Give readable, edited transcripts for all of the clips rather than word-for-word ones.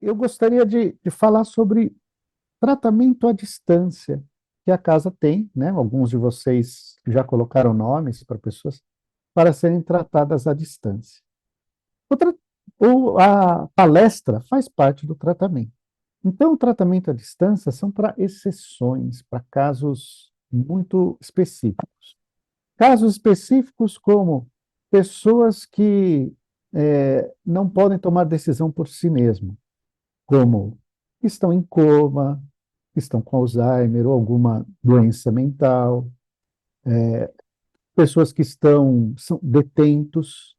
eu gostaria de falar sobre tratamento à distância que a casa tem, né? Alguns de vocês já colocaram nomes para pessoas para serem tratadas à distância. O tra- a palestra faz parte do tratamento. Então, o tratamento à distância são para exceções, para casos muito específicos. Casos específicos como pessoas que não podem tomar decisão por si mesmas, como estão em coma, estão com Alzheimer ou alguma doença mental, pessoas que são detentos,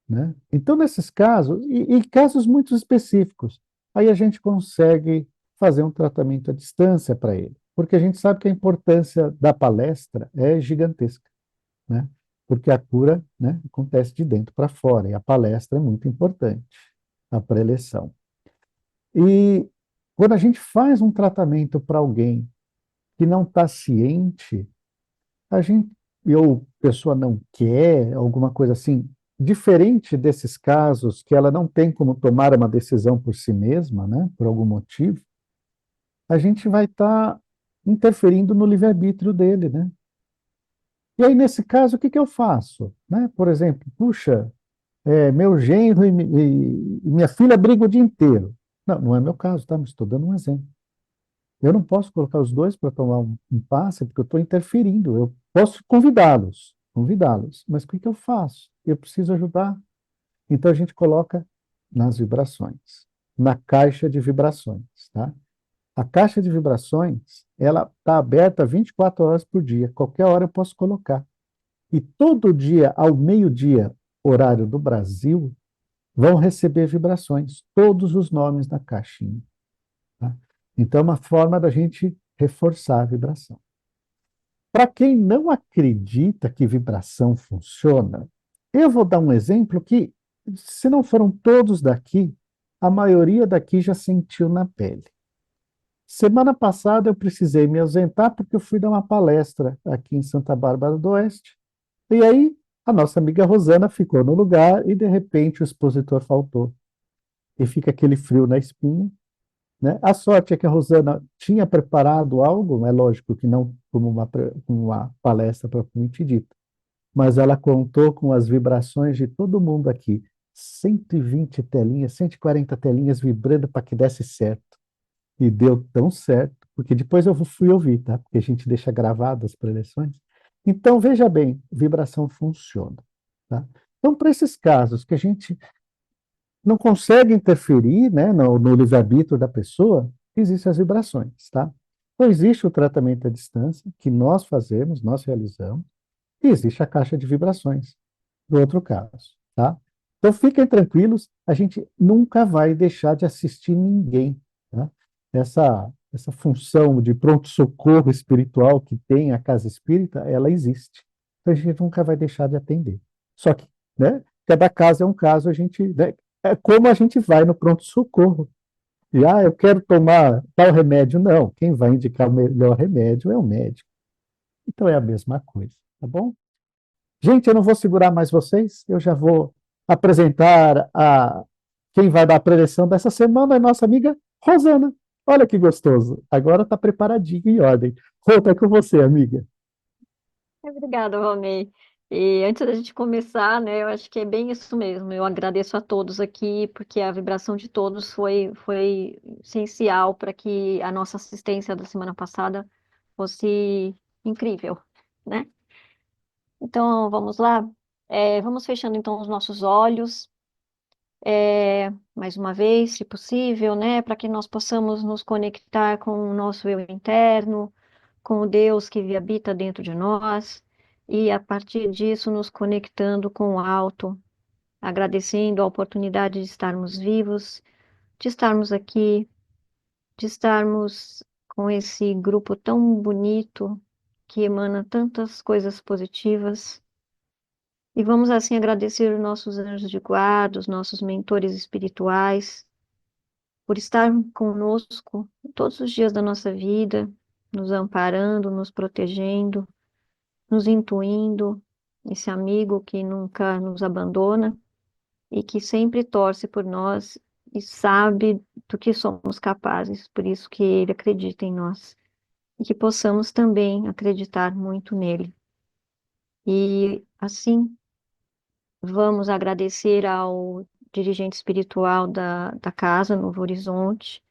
né? Então, nesses casos, e casos muito específicos, aí a gente consegue fazer um tratamento à distância para ele, porque a gente sabe que a importância da palestra é gigantesca, né? Porque a cura, né, acontece de dentro para fora, e a palestra é muito importante, a preleção. E quando a gente faz um tratamento para alguém que não está ciente, a gente, ou a pessoa não quer, alguma coisa assim, diferente desses casos que ela não tem como tomar uma decisão por si mesma, né, por algum motivo, a gente vai estar interferindo no livre-arbítrio dele, né? E aí, nesse caso, o que que eu faço? Né? Por exemplo, puxa, meu genro e minha filha brigam o dia inteiro. Não, não é meu caso, tá? Mas estou dando um exemplo. Eu não posso colocar os dois para tomar um passe, porque eu estou interferindo. Eu posso convidá-los, mas o que que eu faço? Eu preciso ajudar. Então a gente coloca nas vibrações, na caixa de vibrações, tá? A caixa de vibrações, ela está aberta 24 horas por dia. Qualquer hora eu posso colocar. E todo dia, ao meio-dia, horário do Brasil, vão receber vibrações, todos os nomes da caixinha. Tá? Então, é uma forma da gente reforçar a vibração. Para quem não acredita que vibração funciona, eu vou dar um exemplo que, se não foram todos daqui, a maioria daqui já sentiu na pele. Semana passada eu precisei me ausentar porque eu fui dar uma palestra aqui em Santa Bárbara do Oeste. E aí a nossa amiga Rosana ficou no lugar e de repente o expositor faltou. E fica aquele frio na espinha, né? A sorte é que a Rosana tinha preparado algo, é lógico que não como como uma palestra propriamente dita, mas ela contou com as vibrações de todo mundo aqui. 120 telinhas, 140 telinhas vibrando para que desse certo. E deu tão certo, porque depois eu fui ouvir, tá? Porque a gente deixa gravadas as preleções. Então, veja bem, vibração funciona, tá? Então, para esses casos que a gente não consegue interferir, né, no livre-arbítrio da pessoa, existem as vibrações, tá? Então, existe o tratamento à distância, que nós fazemos, nós realizamos, e existe a caixa de vibrações, no outro caso, tá? Então, fiquem tranquilos, a gente nunca vai deixar de assistir ninguém, tá? Essa função de pronto-socorro espiritual que tem a casa espírita, ela existe. Então, a gente nunca vai deixar de atender. Só que, né, cada caso é um caso, a gente, né, é como a gente vai no pronto-socorro. E, eu quero tomar tal remédio. Não, quem vai indicar o melhor remédio é o médico. Então, é a mesma coisa, tá bom? Gente, eu não vou segurar mais vocês, eu já vou apresentar a quem vai dar a preleção dessa semana, é nossa amiga Rosana. Olha que gostoso. Agora está preparadinho em ordem. Volta com você, amiga. Obrigada, Valnei. E antes da gente começar, né, eu acho que é bem isso mesmo. Eu agradeço a todos aqui, porque a vibração de todos foi essencial para que a nossa assistência da semana passada fosse incrível, né? Então, vamos lá. Vamos fechando então os nossos olhos, mais uma vez, se possível, né, para que nós possamos nos conectar com o nosso eu interno, com o Deus que habita dentro de nós, e a partir disso nos conectando com o alto, agradecendo a oportunidade de estarmos vivos, de estarmos aqui, de estarmos com esse grupo tão bonito que emana tantas coisas positivas. E vamos assim agradecer os nossos anjos de guarda, os nossos mentores espirituais, por estar conosco todos os dias da nossa vida, nos amparando, nos protegendo, nos intuindo, esse amigo que nunca nos abandona e que sempre torce por nós e sabe do que somos capazes, por isso que Ele acredita em nós. E que possamos também acreditar muito nele. E assim, vamos agradecer ao dirigente espiritual da casa, Novo Horizonte,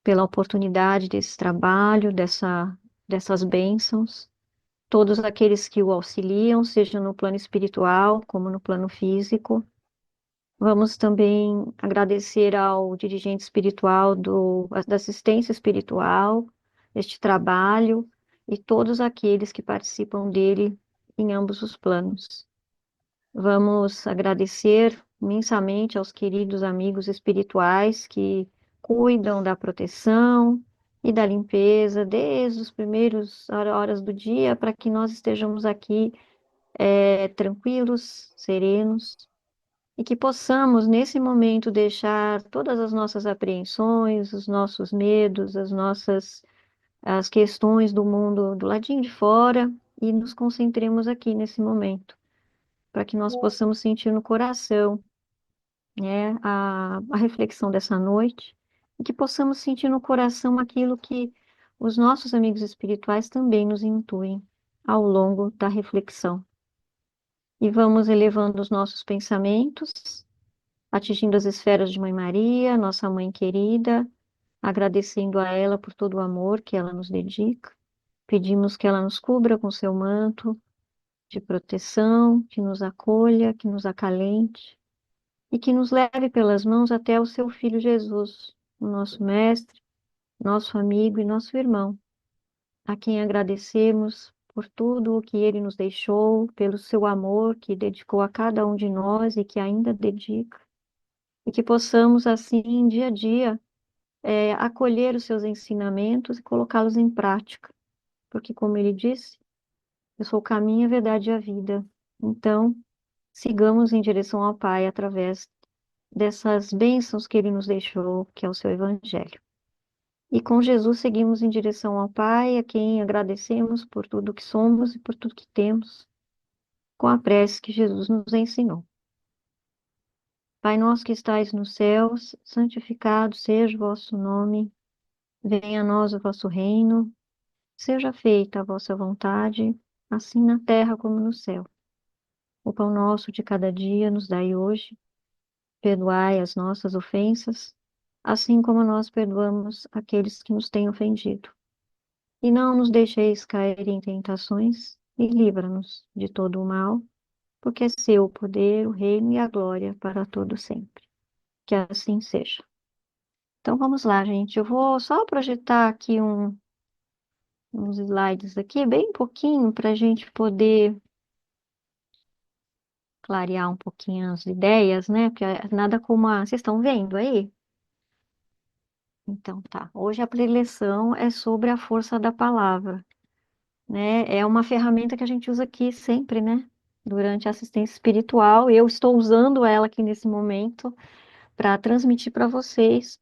pela oportunidade desse trabalho, dessas bênçãos. Todos aqueles que o auxiliam, seja no plano espiritual como no plano físico. Vamos também agradecer ao dirigente espiritual da assistência espiritual, este trabalho, e todos aqueles que participam dele em ambos os planos. Vamos agradecer imensamente aos queridos amigos espirituais que cuidam da proteção e da limpeza desde os primeiros horas do dia, para que nós estejamos aqui tranquilos, serenos e que possamos, nesse momento, deixar todas as nossas apreensões, os nossos medos, as questões do mundo do ladinho de fora e nos concentremos aqui nesse momento, para que nós possamos sentir no coração, né, a reflexão dessa noite e que possamos sentir no coração aquilo que os nossos amigos espirituais também nos intuem ao longo da reflexão. E vamos elevando os nossos pensamentos atingindo as esferas de Mãe Maria, nossa mãe querida, agradecendo a ela por todo o amor que ela nos dedica. Pedimos que ela nos cubra com seu manto de proteção, que nos acolha, que nos acalente e que nos leve pelas mãos até o seu Filho Jesus, o nosso Mestre, nosso amigo e nosso irmão, a quem agradecemos por tudo o que ele nos deixou, pelo seu amor que dedicou a cada um de nós e que ainda dedica e que possamos, assim, dia a dia, acolher os seus ensinamentos e colocá-los em prática, porque, como ele disse, eu sou o caminho, a verdade e a vida. Então, sigamos em direção ao Pai através dessas bênçãos que ele nos deixou, que é o seu Evangelho. E com Jesus seguimos em direção ao Pai, a quem agradecemos por tudo que somos e por tudo que temos, com a prece que Jesus nos ensinou. Pai nosso que estais nos céus, santificado seja o vosso nome. Venha a nós o vosso reino, seja feita a vossa vontade, assim na terra como no céu. O pão nosso de cada dia nos dai hoje, perdoai as nossas ofensas, assim como nós perdoamos aqueles que nos têm ofendido. E não nos deixeis cair em tentações, e livra-nos de todo o mal, porque é seu o poder, o reino e a glória para todo sempre. Que assim seja. Então vamos lá, gente. Eu vou só projetar aqui uns slides aqui, bem pouquinho, para a gente poder clarear um pouquinho as ideias, né? Porque nada como a... Vocês estão vendo aí? Então tá. Hoje a preleção é sobre a força da palavra, né? É uma ferramenta que a gente usa aqui sempre, né? Durante a assistência espiritual. Eu estou usando ela aqui nesse momento para transmitir para vocês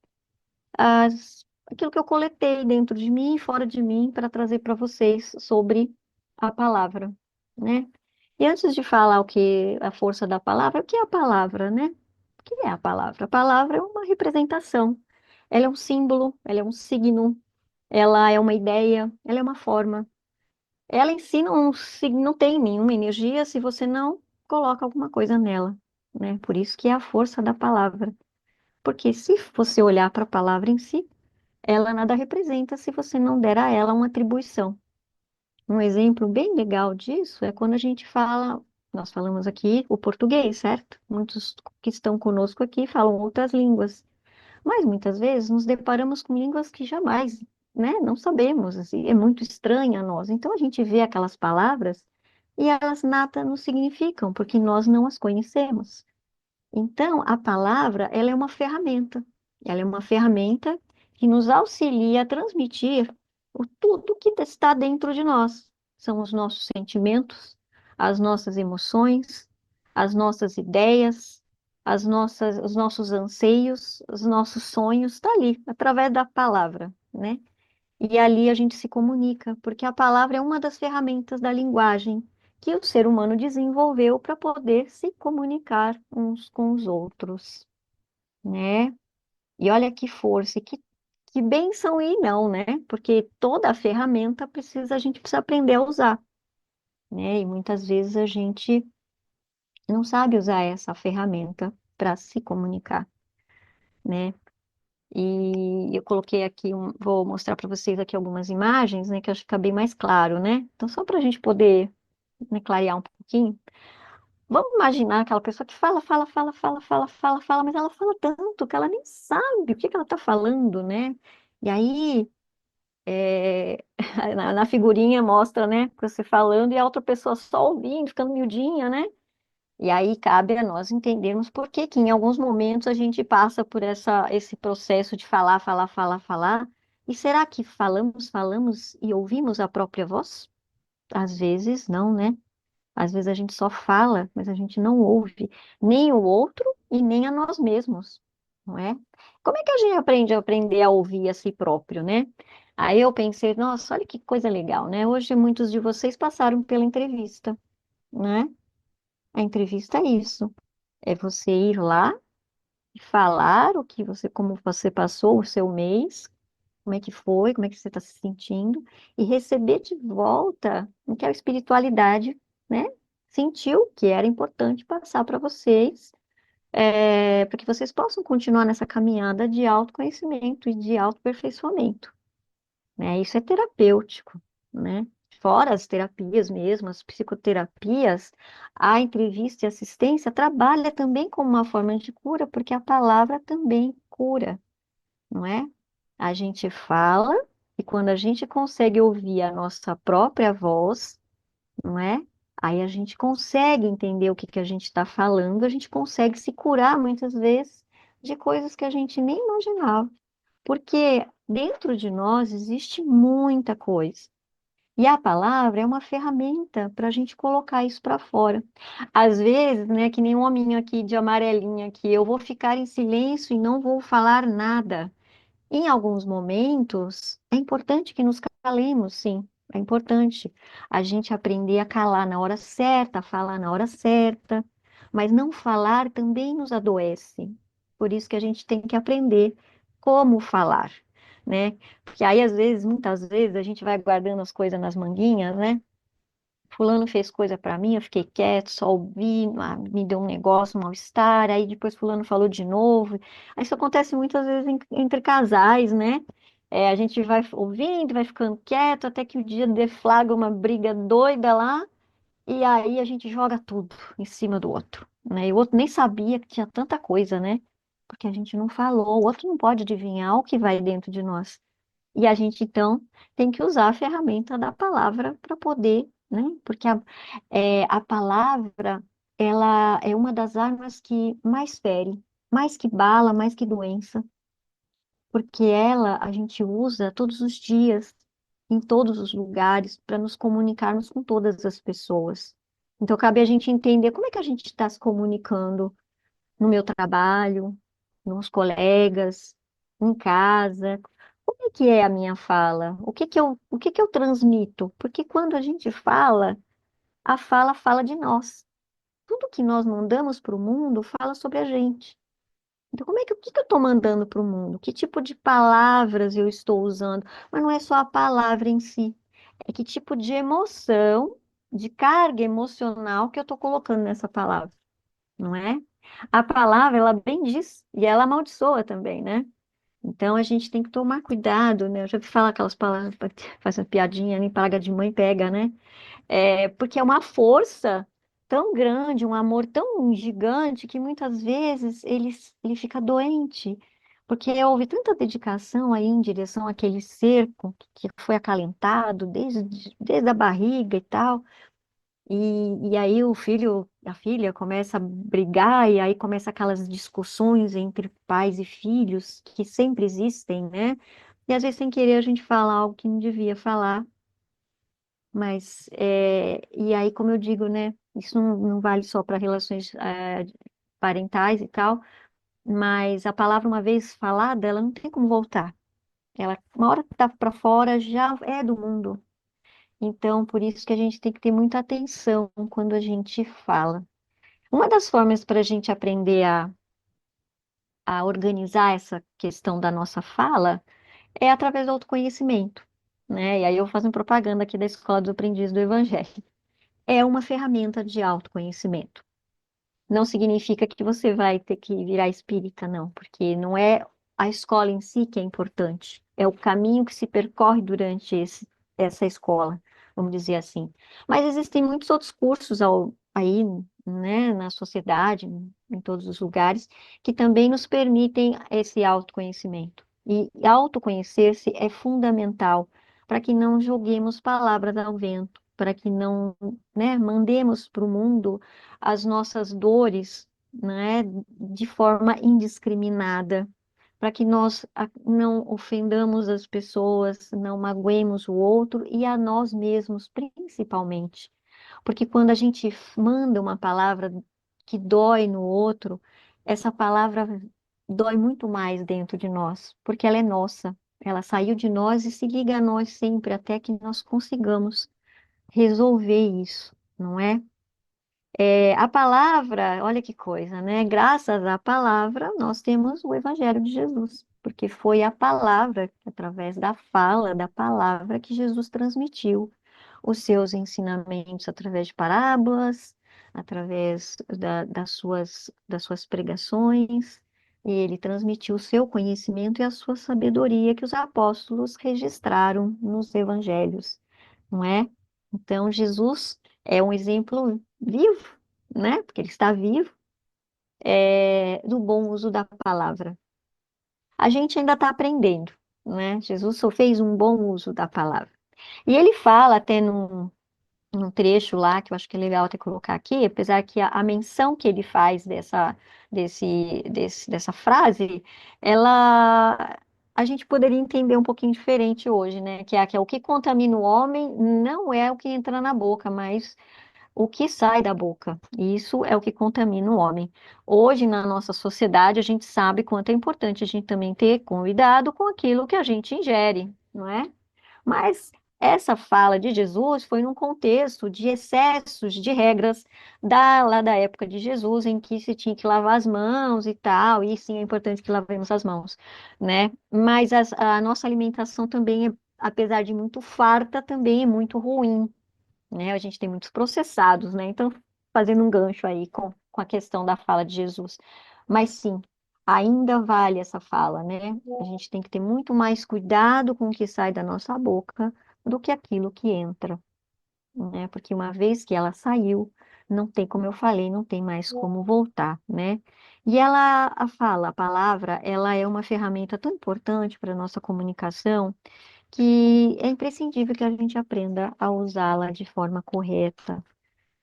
aquilo que eu coletei dentro de mim e fora de mim para trazer para vocês sobre a palavra, né? E antes de falar o que a força da palavra, o que é a palavra, né? O que é a palavra? A palavra é uma representação. Ela é um símbolo, ela é um signo, ela é uma ideia, ela é uma forma. Ela em si não tem nenhuma energia se você não coloca alguma coisa nela, né? Por isso que é a força da palavra. Porque se você olhar para a palavra em si, ela nada representa se você não der a ela uma atribuição. Um exemplo bem legal disso é quando a gente fala, nós falamos aqui o português, certo? Muitos que estão conosco aqui falam outras línguas, mas muitas vezes nos deparamos com línguas que jamais, né, não sabemos, assim, é muito estranha a nós. Então a gente vê aquelas palavras e elas nada nos significam, porque nós não as conhecemos. Então, a palavra, ela é uma ferramenta. Ela é uma ferramenta que nos auxilia a transmitir tudo que está dentro de nós. São os nossos sentimentos, as nossas emoções, as nossas ideias, os nossos anseios, os nossos sonhos, está ali, através da palavra, né? E ali a gente se comunica, porque a palavra é uma das ferramentas da linguagem que o ser humano desenvolveu para poder se comunicar uns com os outros, né? E olha que força, e que bênção e não, né? Porque toda a ferramenta a gente precisa aprender a usar, né? E muitas vezes a gente não sabe usar essa ferramenta para se comunicar, né? E eu coloquei aqui, vou mostrar para vocês aqui algumas imagens, né? Que acho que fica bem mais claro, né? Então, só para a gente poder, né, clarear um pouquinho. Vamos imaginar aquela pessoa que fala, fala, fala, fala, fala, fala, fala, mas ela fala tanto que ela nem sabe o que que ela está falando, né? E aí, na figurinha mostra, né, você falando e a outra pessoa só ouvindo, ficando miudinha, né? E aí cabe a nós entendermos por que que em alguns momentos a gente passa por esse processo de falar, falar, falar, falar. E será que falamos, falamos e ouvimos a própria voz? Às vezes não, né? Às vezes a gente só fala, mas a gente não ouve nem o outro e nem a nós mesmos, não é? Como é que a gente aprende a aprender a ouvir a si próprio, né? Aí eu pensei, nossa, olha que coisa legal, né? Hoje muitos de vocês passaram pela entrevista, né? A entrevista é isso, é você ir lá e falar como você passou o seu mês, como é que foi, como é que você está se sentindo, e receber de volta o que a espiritualidade, né, sentiu que era importante passar para vocês, para que vocês possam continuar nessa caminhada de autoconhecimento e de autoaperfeiçoamento, né? Isso é terapêutico, né? Fora as terapias mesmo, as psicoterapias, a entrevista e assistência trabalha também como uma forma de cura, porque a palavra também cura, não é? A gente fala e quando a gente consegue ouvir a nossa própria voz, não é? Aí a gente consegue entender o que que a gente está falando, a gente consegue se curar muitas vezes de coisas que a gente nem imaginava, porque dentro de nós existe muita coisa. E a palavra é uma ferramenta para a gente colocar isso para fora. Às vezes, né, que nem um hominho aqui de amarelinha aqui, eu vou ficar em silêncio e não vou falar nada. Em alguns momentos, é importante que nos calemos, sim. É importante a gente aprender a calar na hora certa, a falar na hora certa, mas não falar também nos adoece. Por isso que a gente tem que aprender como falar, né? Porque aí, às vezes, muitas vezes, a gente vai guardando as coisas nas manguinhas, né? Fulano fez coisa pra mim, eu fiquei quieto, só ouvi, me deu um negócio, um mal-estar, aí depois fulano falou de novo. Isso acontece muitas vezes entre casais, né? A gente vai ouvindo, vai ficando quieto, até que o dia deflagra uma briga doida lá, e aí a gente joga tudo em cima do outro, né? E o outro nem sabia que tinha tanta coisa, né? Porque a gente não falou, o outro não pode adivinhar o que vai dentro de nós. E a gente, então, tem que usar a ferramenta da palavra para poder, né? Porque a palavra, ela é uma das armas que mais fere, mais que bala, mais que doença, porque ela a gente usa todos os dias, em todos os lugares, para nos comunicarmos com todas as pessoas. Então, cabe a gente entender como é que a gente está se comunicando no meu trabalho, nos colegas, em casa. Como é que é a minha fala? O que que eu transmito? Porque quando a gente fala, a fala fala de nós. Tudo que nós mandamos para o mundo fala sobre a gente. Então, o que que eu estou mandando para o mundo? Que tipo de palavras eu estou usando? Mas não é só a palavra em si, é que tipo de emoção, de carga emocional que eu estou colocando nessa palavra, não é? A palavra, ela bendiz e ela amaldiçoa também, né? Então a gente tem que tomar cuidado, né? Eu já ouvi falar aquelas palavras, faz uma piadinha, nem paga de mãe pega, né? Porque é uma força tão grande, um amor tão gigante que muitas vezes ele fica doente. Porque houve tanta dedicação aí em direção àquele cerco que foi acalentado desde a barriga e tal. E aí o filho, a filha começa a brigar, e aí começa aquelas discussões entre pais e filhos que sempre existem, né? E às vezes sem querer a gente fala algo que não devia falar, mas e aí, como eu digo, né? Isso não vale só para relações parentais e tal, mas a palavra uma vez falada, ela não tem como voltar. Ela, uma hora que tá para fora, já é do mundo. Então, por isso que a gente tem que ter muita atenção quando a gente fala. Uma das formas para a gente aprender a organizar essa questão da nossa fala é através do autoconhecimento, né? E aí eu vou fazer propaganda aqui da Escola dos Aprendizes do Evangelho. É uma ferramenta de autoconhecimento. Não significa que você vai ter que virar espírita, não, porque não é a escola em si que é importante, é o caminho que se percorre durante essa escola, vamos dizer assim. Mas existem muitos outros cursos aí, né, na sociedade, em todos os lugares, que também nos permitem esse autoconhecimento. E autoconhecer-se é fundamental para que não joguemos palavras ao vento, para que não, né, mandemos para o mundo as nossas dores, né, de forma indiscriminada, para que nós não ofendamos as pessoas, não magoemos o outro e a nós mesmos, principalmente. Porque quando a gente manda uma palavra que dói no outro, essa palavra dói muito mais dentro de nós, porque ela é nossa. Ela saiu de nós e se liga a nós sempre, até que nós consigamos resolver isso, não é? A palavra, olha que coisa, né? Graças à palavra, nós temos o Evangelho de Jesus, porque foi a palavra, através da fala da palavra, que Jesus transmitiu os seus ensinamentos através de parábolas, através das suas pregações, e ele transmitiu o seu conhecimento e a sua sabedoria que os apóstolos registraram nos evangelhos, não é? Então, Jesus é um exemplo vivo, né? Porque ele está vivo, do bom uso da palavra. A gente ainda está aprendendo, né? Jesus só fez um bom uso da palavra. E ele fala até num trecho lá, que eu acho que é legal até colocar aqui, apesar que a menção que ele faz dessa frase, a gente poderia entender um pouquinho diferente hoje, né? Que é o que contamina o homem não é o que entra na boca, mas o que sai da boca. Isso é o que contamina o homem. Hoje, na nossa sociedade, a gente sabe quanto é importante a gente também ter cuidado com aquilo que a gente ingere, não é? Mas essa fala de Jesus foi num contexto de excessos de regras lá da época de Jesus, em que se tinha que lavar as mãos e tal, e sim é importante que lavemos as mãos, né? Mas a nossa alimentação também, apesar de muito farta, também é muito ruim, né? A gente tem muitos processados, né? Então, fazendo um gancho aí com a questão da fala de Jesus. Mas sim, ainda vale essa fala, né? A gente tem que ter muito mais cuidado com o que sai da nossa boca do que aquilo que entra, né? Porque uma vez que ela saiu, não tem, como eu falei, não tem mais como voltar, né? E a fala, a palavra, ela é uma ferramenta tão importante para a nossa comunicação que é imprescindível que a gente aprenda a usá-la de forma correta,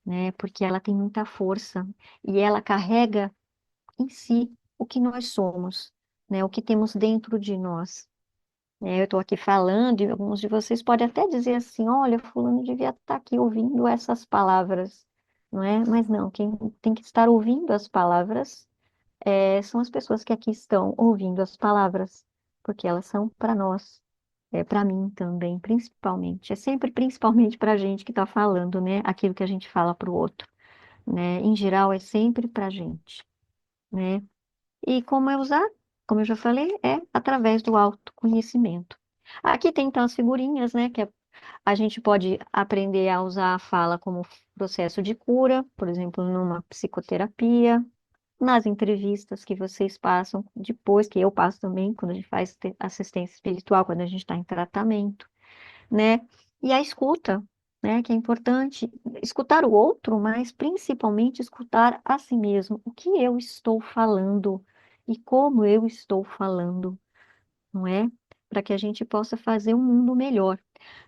né? Porque ela tem muita força e ela carrega em si o que nós somos, né? O que temos dentro de nós. Eu estou aqui falando e alguns de vocês podem até dizer assim, olha, fulano devia estar aqui ouvindo essas palavras, não é? Mas não, quem tem que estar ouvindo as palavras são as pessoas que aqui estão ouvindo as palavras, porque elas são para nós, para mim também, principalmente. É sempre principalmente para a gente que está falando, né? Aquilo que a gente fala para o outro, né? Em geral, é sempre para a gente, né? E como é usar? Como eu já falei, é através do autoconhecimento. Aqui tem então as figurinhas, né? A gente pode aprender a usar a fala como processo de cura, por exemplo, numa psicoterapia, nas entrevistas que vocês passam, depois que eu passo também, quando a gente faz assistência espiritual, quando a gente está em tratamento, né? E a escuta, né? Que é importante escutar o outro, mas principalmente escutar a si mesmo. O que eu estou falando e como eu estou falando, não é? Para que a gente possa fazer um mundo melhor.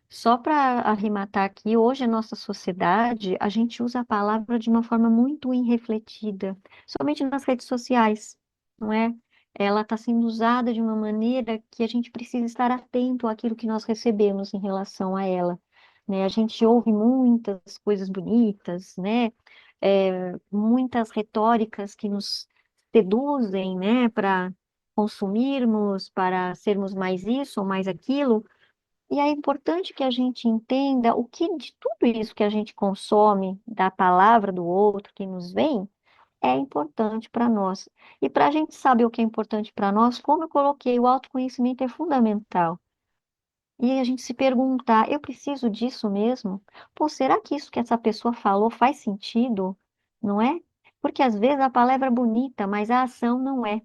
Só para arrematar aqui, hoje a nossa sociedade, a gente usa a palavra de uma forma muito irrefletida, somente nas redes sociais, não é? Ela está sendo usada de uma maneira que a gente precisa estar atento àquilo que nós recebemos em relação a ela, né? A gente ouve muitas coisas bonitas, né? Muitas retóricas que nos seduzem, né? Para consumirmos, para sermos mais isso ou mais aquilo, e é importante que a gente entenda o que de tudo isso que a gente consome da palavra do outro que nos vem, é importante para nós. E para a gente saber o que é importante para nós, como eu coloquei, o autoconhecimento é fundamental. E a gente se perguntar, eu preciso disso mesmo? Pô, será que isso que essa pessoa falou faz sentido? Não é? Porque às vezes a palavra é bonita, mas a ação não é.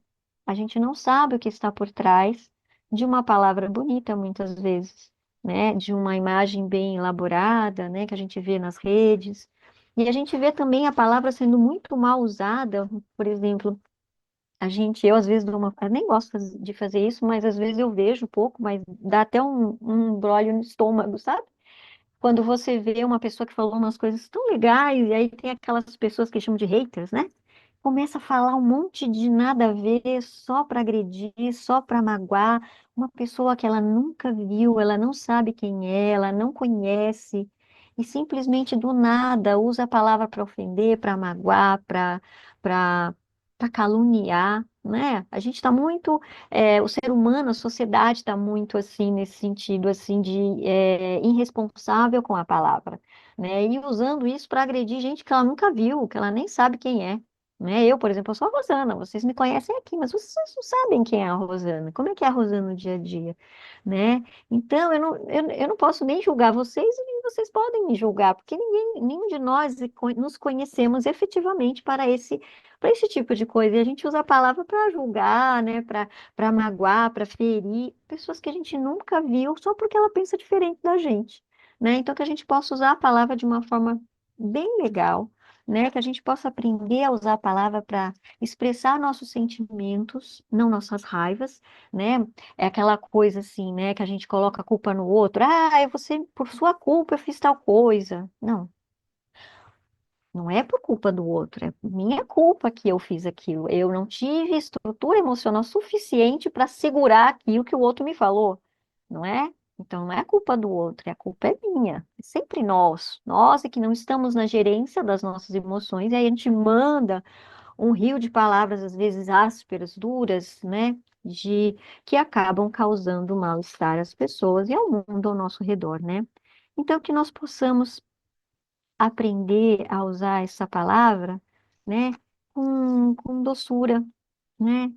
A gente não sabe o que está por trás de uma palavra bonita, muitas vezes, né? De uma imagem bem elaborada, né? Que a gente vê nas redes. E a gente vê também a palavra sendo muito mal usada, por exemplo. Eu às vezes eu nem gosto de fazer isso, mas às vezes eu vejo um pouco, mas dá até um brolho no estômago, sabe? Quando você vê uma pessoa que falou umas coisas tão legais, e aí tem aquelas pessoas que chamam de haters, né? Começa a falar um monte de nada a ver, só para agredir, só para magoar, uma pessoa que ela nunca viu, ela não sabe quem é, ela não conhece, e simplesmente do nada usa a palavra para ofender, para magoar, para para caluniar, né? A gente está muito, o ser humano, a sociedade está muito assim nesse sentido assim de irresponsável com a palavra, né? E usando isso para agredir gente que ela nunca viu, que ela nem sabe quem é. Né? Eu, por exemplo, eu sou a Rosana, vocês me conhecem aqui, mas vocês não sabem quem é a Rosana, como é que é a Rosana no dia a dia, né? Então, eu não posso nem julgar vocês e nem vocês podem me julgar, porque nenhum de nós nos conhecemos efetivamente para esse tipo de coisa. E a gente usa a palavra para julgar, né? Para magoar, para ferir pessoas que a gente nunca viu só porque ela pensa diferente da gente, né? Então, que a gente possa usar a palavra de uma forma bem legal, né? Que a gente possa aprender a usar a palavra para expressar nossos sentimentos, não nossas raivas, né? É aquela coisa assim, né? Que a gente coloca a culpa no outro. Ah, você, por sua culpa eu fiz tal coisa. Não, não é por culpa do outro, é minha culpa que eu fiz aquilo. Eu não tive estrutura emocional suficiente para segurar aquilo que o outro me falou, não é? Então não é culpa do outro, a culpa é minha. É sempre nós é que não estamos na gerência das nossas emoções, e aí a gente manda um rio de palavras, às vezes ásperas, duras, né? Que acabam causando mal-estar às pessoas e ao mundo ao nosso redor, né? Então, que nós possamos aprender a usar essa palavra, né? Com doçura, né?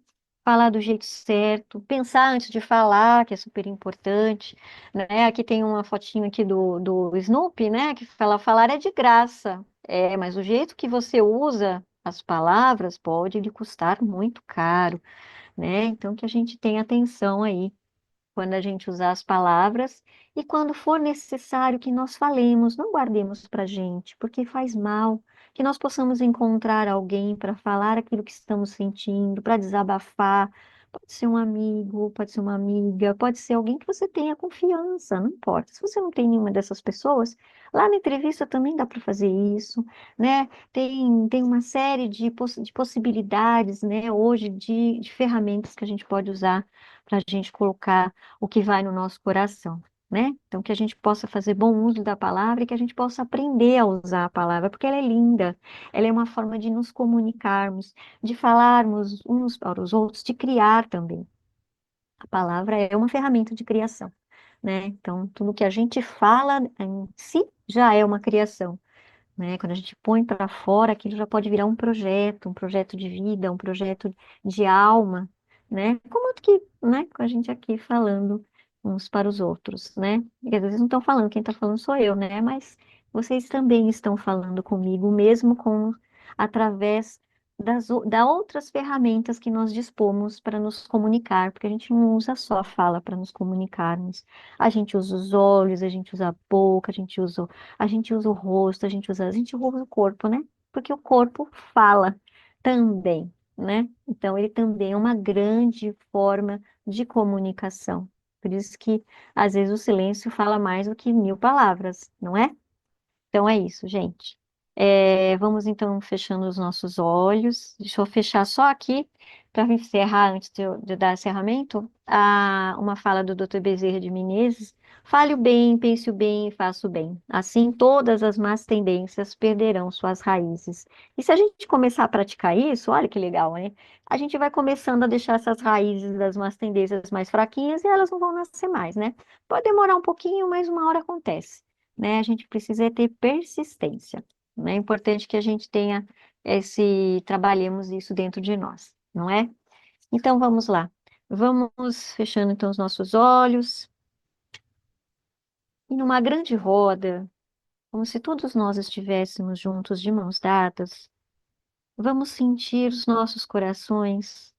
Falar do jeito certo, pensar antes de falar, que é super importante, né? Aqui tem uma fotinho aqui do Snoopy, né? Que fala, falar é de graça. É, mas o jeito que você usa as palavras pode lhe custar muito caro, né? Então, que a gente tenha atenção aí quando a gente usar as palavras e quando for necessário que nós falemos, não guardemos para a gente, porque faz mal, que nós possamos encontrar alguém para falar aquilo que estamos sentindo, para desabafar. Pode ser um amigo, pode ser uma amiga, pode ser alguém que você tenha confiança, não importa. Se você não tem nenhuma dessas pessoas, lá na entrevista também dá para fazer isso, né? Tem uma série de possibilidades, né, hoje de ferramentas que a gente pode usar para a gente colocar o que vai no nosso coração, né? Então, que a gente possa fazer bom uso da palavra e que a gente possa aprender a usar a palavra, porque ela é linda, ela é uma forma de nos comunicarmos, de falarmos uns para os outros, de criar também. A palavra é uma ferramenta de criação, né? Então, tudo que a gente fala em si já é uma criação, né? Quando a gente põe para fora, aquilo já pode virar um projeto de vida, um projeto de alma, né? Como que, né? Com a gente aqui falando uns para os outros, né? E às vezes não estão falando, quem está falando sou eu, né? Mas vocês também estão falando comigo, mesmo com através das outras ferramentas que nós dispomos para nos comunicar, porque a gente não usa só a fala para nos comunicarmos. A gente usa os olhos, a gente usa a boca, a gente usa o rosto, a gente usa o corpo, né? Porque o corpo fala também, né? Então, ele também é uma grande forma de comunicação. Por isso que, às vezes, o silêncio fala mais do que mil palavras, não é? Então é isso, gente. Vamos então fechando os nossos olhos. Deixa eu fechar só aqui para encerrar, antes de dar encerramento, uma fala do Dr. Bezerra de Menezes. Fale o bem, pense o bem e faça o bem. Assim todas as más tendências perderão suas raízes. E se a gente começar a praticar isso, olha que legal, né? A gente vai começando a deixar essas raízes das más tendências mais fraquinhas e elas não vão nascer mais, né? Pode demorar um pouquinho, mas uma hora acontece, né? A gente precisa ter persistência, né? É importante que a gente tenha se trabalhemos isso dentro de nós, não é? Então vamos lá. Vamos fechando então os nossos olhos e numa grande roda, como se todos nós estivéssemos juntos de mãos dadas, vamos sentir os nossos corações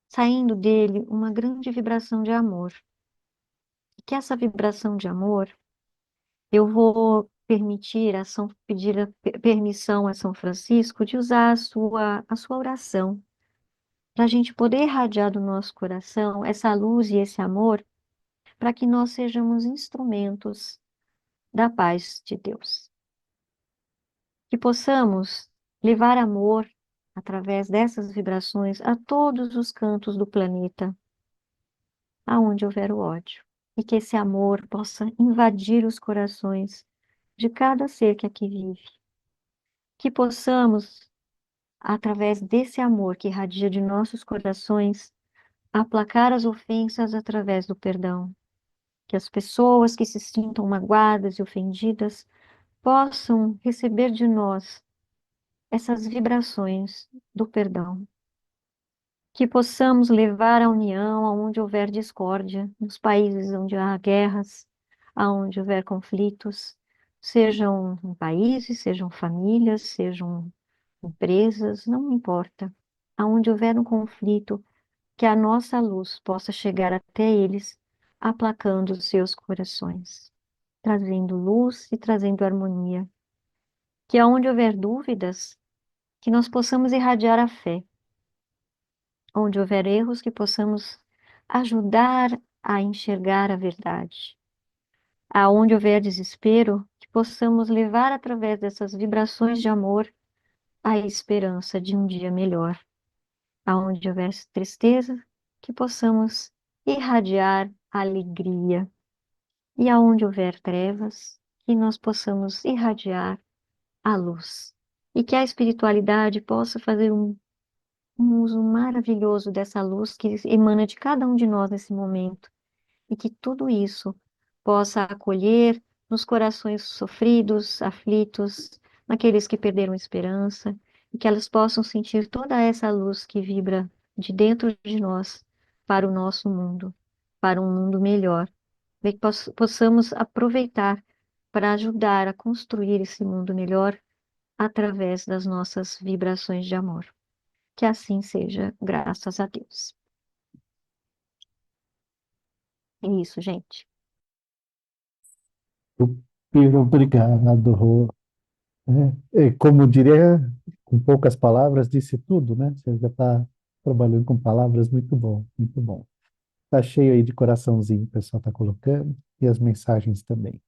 saindo dele uma grande vibração de amor. E que essa vibração de amor, eu vou pedir permissão a São Francisco de usar a sua oração, para a gente poder irradiar do nosso coração essa luz e esse amor, para que nós sejamos instrumentos da paz de Deus. Que possamos levar amor através dessas vibrações a todos os cantos do planeta, aonde houver o ódio. E que esse amor possa invadir os corações de cada ser que aqui vive. Que possamos, através desse amor que irradia de nossos corações, aplacar as ofensas através do perdão. Que as pessoas que se sintam magoadas e ofendidas possam receber de nós essas vibrações do perdão. Que possamos levar a união aonde houver discórdia, nos países onde há guerras, aonde houver conflitos, sejam em países, sejam famílias, sejam empresas, não importa. Aonde houver um conflito, que a nossa luz possa chegar até eles, aplacando os seus corações, trazendo luz e trazendo harmonia. Que aonde houver dúvidas, que nós possamos irradiar a fé. Onde houver erros, que possamos ajudar a enxergar a verdade. Aonde houver desespero, que possamos levar através dessas vibrações de amor a esperança de um dia melhor. Aonde houver tristeza, que possamos irradiar a alegria. E aonde houver trevas, que nós possamos irradiar a luz. E que a espiritualidade possa fazer um uso maravilhoso dessa luz que emana de cada um de nós nesse momento, e que tudo isso possa acolher nos corações sofridos, aflitos, naqueles que perderam esperança, e que elas possam sentir toda essa luz que vibra de dentro de nós para o nosso mundo, para um mundo melhor, e que possamos aproveitar para ajudar a construir esse mundo melhor através das nossas vibrações de amor. Que assim seja, graças a Deus. É isso, gente. Super obrigado, Rô. Como diria, com poucas palavras, disse tudo, né? Você já está trabalhando com palavras, muito bom, muito bom. Tá cheio aí de coraçãozinho, o pessoal está colocando, e as mensagens também.